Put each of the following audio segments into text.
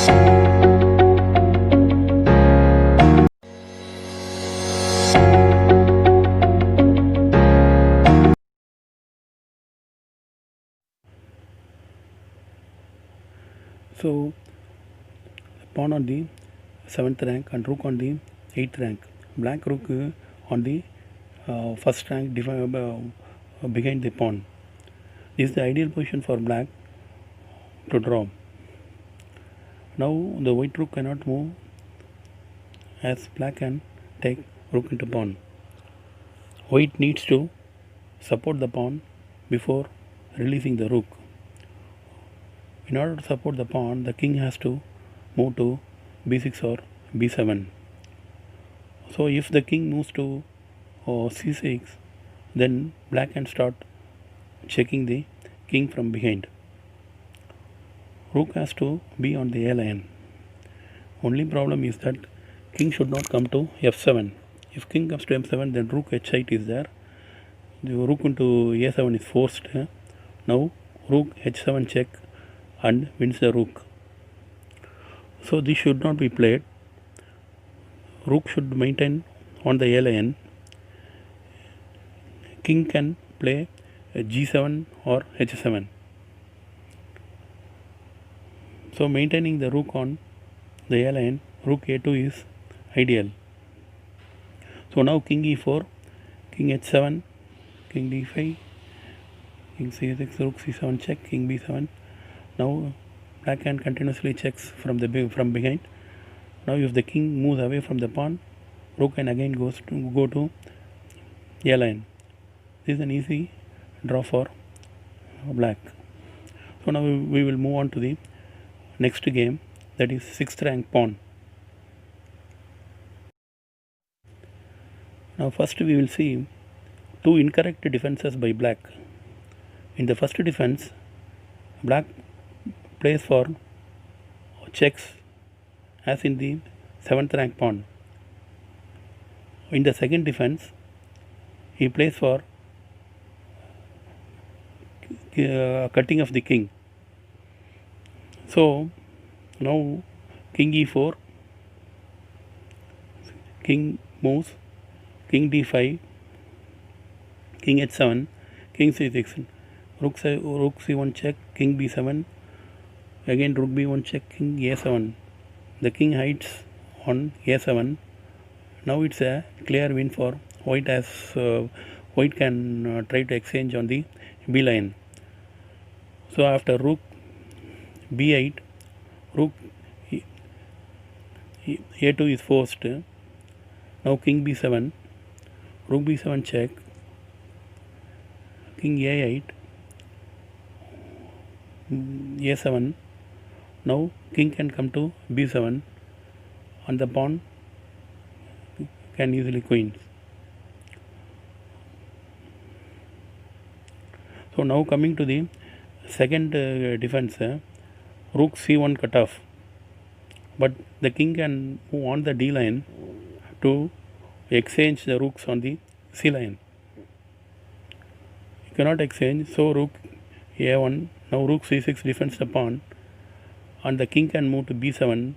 So pawn on the 7th rank and rook on the 8th rank. Black rook on the first rank behind the pawn. This is the ideal position for black to draw. Now the white rook cannot move as black can take rook into pawn. White needs to support the pawn before releasing the rook. In order to support the pawn, the king has to move to b6 or b7. So if the king moves to c6, then black can start checking the king from behind. Rook has to be on the a line. Only problem is that king should not come to f7. If king comes to f7, then rook h8 is there. The rook into a7 is forced. Now rook h7 check and wins the rook. So this should not be played. Rook should maintain on the a line. King can play g7 or h7. So maintaining the rook on the a line, rook a2 is ideal. So now king e4, king h7, king d5, king c6, rook c7 check, king b7. Now black can continuously checks from behind. Now if the king moves away from the pawn, rook can again go to a line. This is an easy draw for black. So now we will move on to the next game, that is 6th rank pawn. Now first we will see two incorrect defenses by black. In the first defense, black plays for checks as in the 7th rank pawn. In the second defense, he plays for cutting of the king. So now king e4, king moves, king d5, king h7, king c6, rook c1 check, king b7, again rook b1 check, king a7. The king hides on a7. Now it's a clear win for white, as white can try to exchange on the b line. So after rook b8, rook a2 is forced. Now king b7, rook b7 check, king a8, a7. Now king can come to b7 and the pawn can easily queen. So now coming to the second defense, rook c1 cut off, but the king can move on the d line to exchange the rooks on the c line. You cannot exchange, so rook a1. Now rook c6 defends the pawn, and the king can move to b7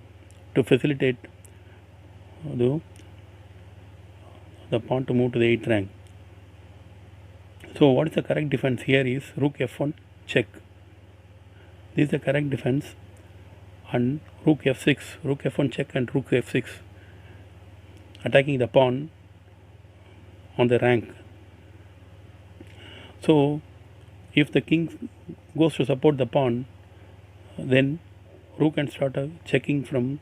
to facilitate the pawn to move to the 8th rank. So what is the correct defense here is rook f1 check. This is the correct defense, and rook f6, rook f1 check and rook f6, attacking the pawn on the rank. So if the king goes to support the pawn, then rook can start checking from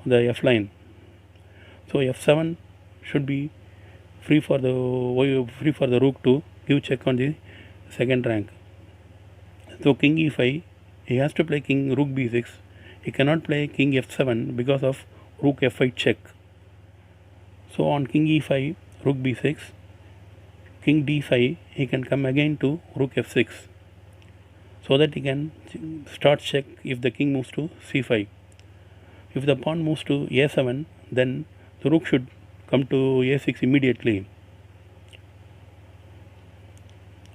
the f line. So f7 should be free for the rook to give check on the second rank. So king e5, he has to play king rook b6. He cannot play king f7 because of rook f8 check. So on king e5, rook b6, king d5, he can come again to rook f6, so that he can start check if the king moves to c5. If the pawn moves to a7, then the rook should come to a6 immediately.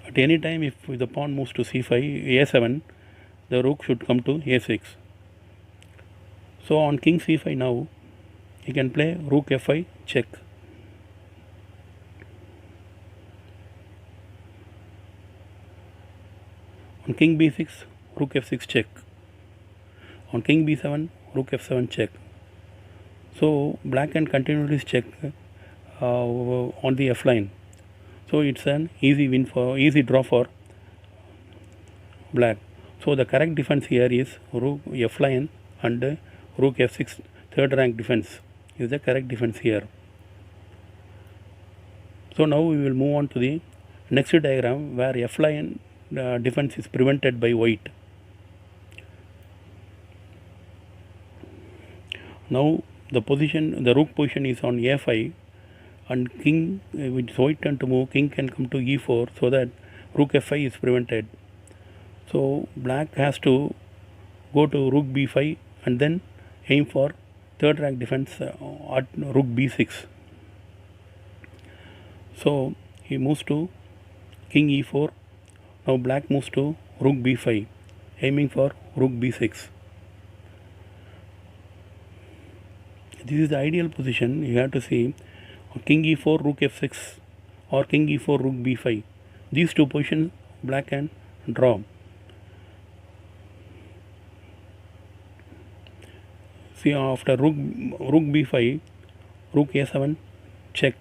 At any time, if the pawn moves to c5, a7, the rook should come to a6. So on king c5 now, you can play rook f5 check. On king b6, rook f6 check. On king b7, rook f7 check. So black can continue this check on the f line. So it's an easy draw for black. So the correct defense here is rook f line and rook f6 third rank defense is the correct defense here. So now we will move on to the next diagram where f line defense is prevented by white. Now the rook position is on a5 and king, with white turn to move, king can come to e4 so that rook f5 is prevented. So black has to go to rook b5 and then aim for third rank defense at rook b6. So he moves to king e4. Now black moves to rook b5, aiming for rook b6. This is the ideal position. You have to see king e4, rook f6 or king e4, rook b5. These two positions black can draw. See, after rook b5, rook a7 check.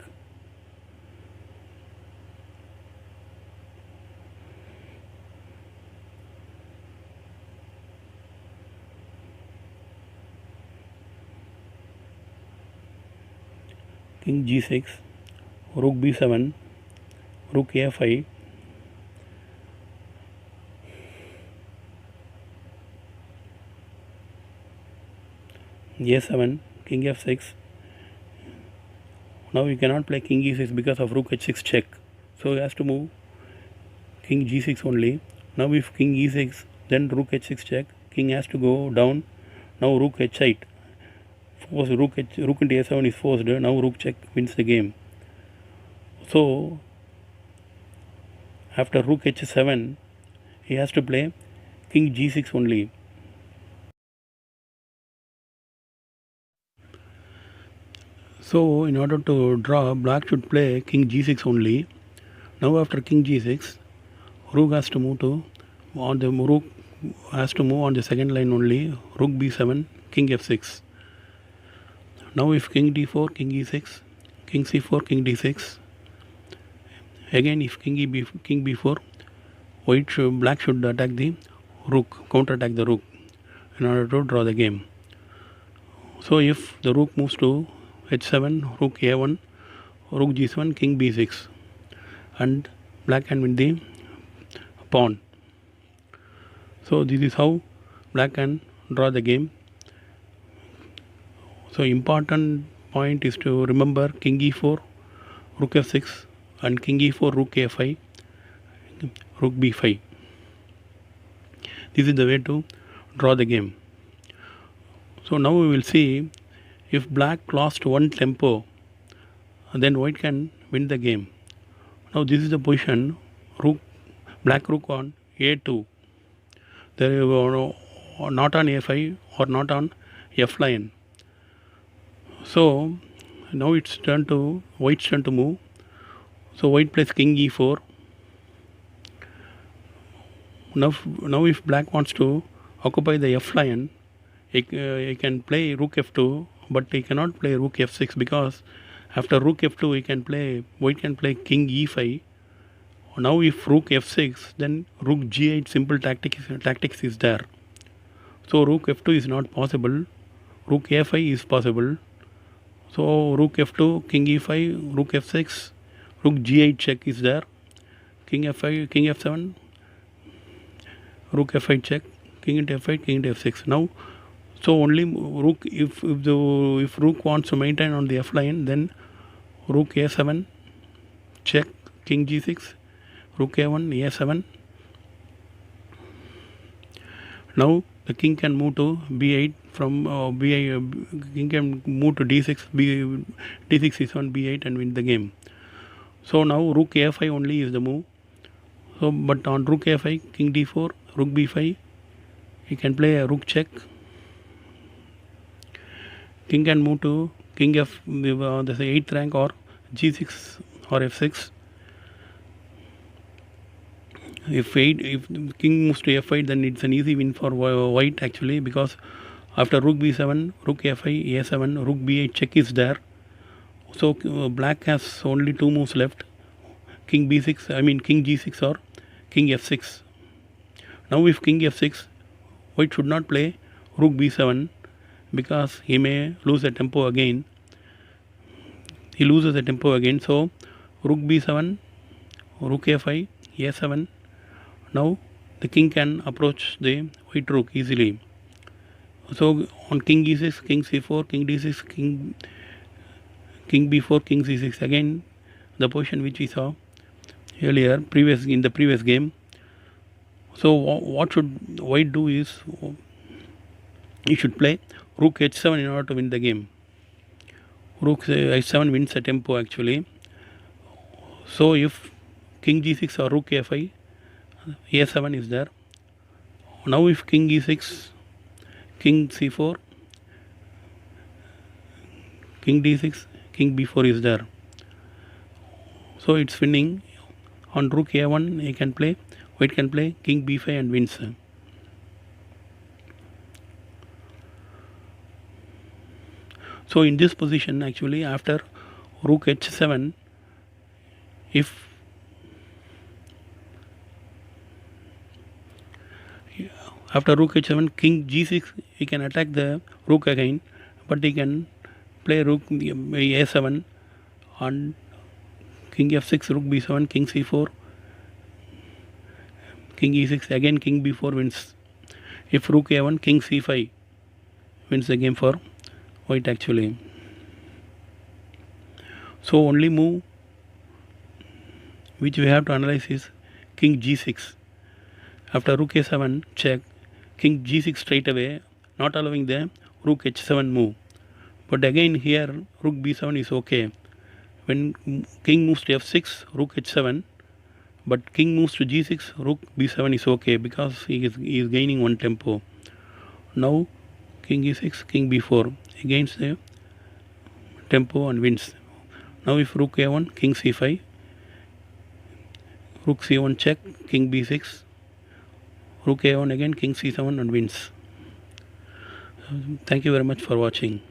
King g6, rook b7, rook a5, a7, king f6. Now you cannot play king e6 because of rook h6 check. So he has to move king g6 only. Now if king e6, then rook h6 check. King has to go down. Now rook h8. Force rook into a7 is forced. Now rook check wins the game. So after rook h7, he has to play king g6 only. So in order to draw, black should play king g6 only. Now after king g6, rook has to move on the second line only. Rook b7, king f6. Now if king d4, king e6, king c4, king d6. Again if king b4, black should attack the rook, counter-attack the rook in order to draw the game. So if the rook moves to h7, rook a1, rook g7, king b6, and black can win the pawn. So this is how black can draw the game. So important point is to remember king e4, rook f6 and king e4, rook a5, rook b5. This is the way to draw the game. So now we will see if black lost one tempo, then white can win the game. Now this is the position, black rook on a2. There is not on a5 or not on f line. So now it's white's turn to move. So white plays king e4. Now if black wants to occupy the f line, he can play rook f2, but he cannot play rook f6 because after rook f2 white can play king e5. Now if rook f6, then rook g8 simple tactics is there. So rook f2 is not possible. Rook a5 is possible. So rook f2, king e5, rook f6, rook g8 check is there. King f5, king f7, rook f8 check, king into f8, king into f6. Now, so only rook, if rook wants to maintain on the f line, then rook a7 check, king g6, rook a1, a7. Now the king can move to b8 from king can move to d6. D6 is on b8 and win the game. So now rook a5 only is the move. So but on rook a5, king d4, rook b5, he can play a rook check. king can move to king f, the 8th rank, or g6 or f6. If king moves to f8, then it's an easy win for white actually, because after rook b7, rook f5, a7, rook b8 check is there. So black has only two moves left: king b6, I mean king g6 or king f6. Now if king f6, white should not play rook b7, because he may lose the tempo again. He loses the tempo again. So rook b7, rook a5, a7. Now the king can approach the white rook easily. So on king e6, king c4, king d6, king b4, king c6. Again the position which we saw earlier in the previous game. So what should white do is, he should play rook h7 in order to win the game. Rook h7 wins the tempo actually. So if king g6 or rook a5, a7 is there. Now if king e6, king c4, king d6, king b4 is there. So it's winning. On rook a1 white can play king b5 and wins. So in this position actually, after rook h7, if after rook h7, king g6, he can attack the rook again, but he can play rook a7 on king f6, rook b7, king c4, king e6, again king b4 wins. If rook a1, king c5 wins the game for white actually. So only move which we have to analyze is king g6. After rook a7 check, king g6 straight away, not allowing the rook h7 move. But again here rook b7 is okay. When king moves to f6, rook h7, but king moves to g6, rook b7 is okay, because he is gaining one tempo. Now king e6, king b4 against the tempo and wins. Now if rook a1, king c5, rook c1 check, king b6, rook a1 again, king c7 and wins. Thank you very much for watching.